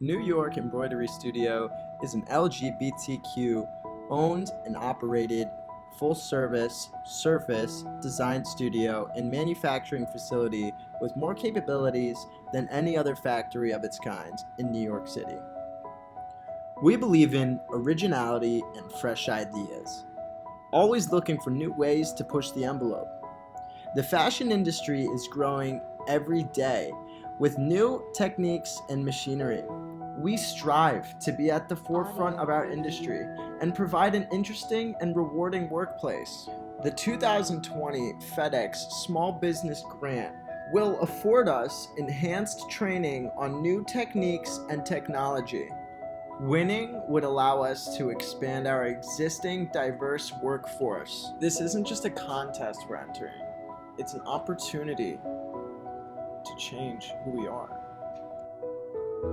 New York Embroidery Studio is an LGBTQ owned and operated full-service surface design studio and manufacturing facility with more capabilities than any other factory of its kind in New York City. We believe in originality and fresh ideas, always looking for new ways to push the envelope. The fashion industry is growing every day with new techniques and machinery. We strive to be at the forefront of our industry and provide an interesting and rewarding workplace. The 2020 FedEx Small Business Grant will afford us enhanced training on new techniques and technology. Winning would allow us to expand our existing diverse workforce. This isn't just a contest we're entering, it's an opportunity to change who we are.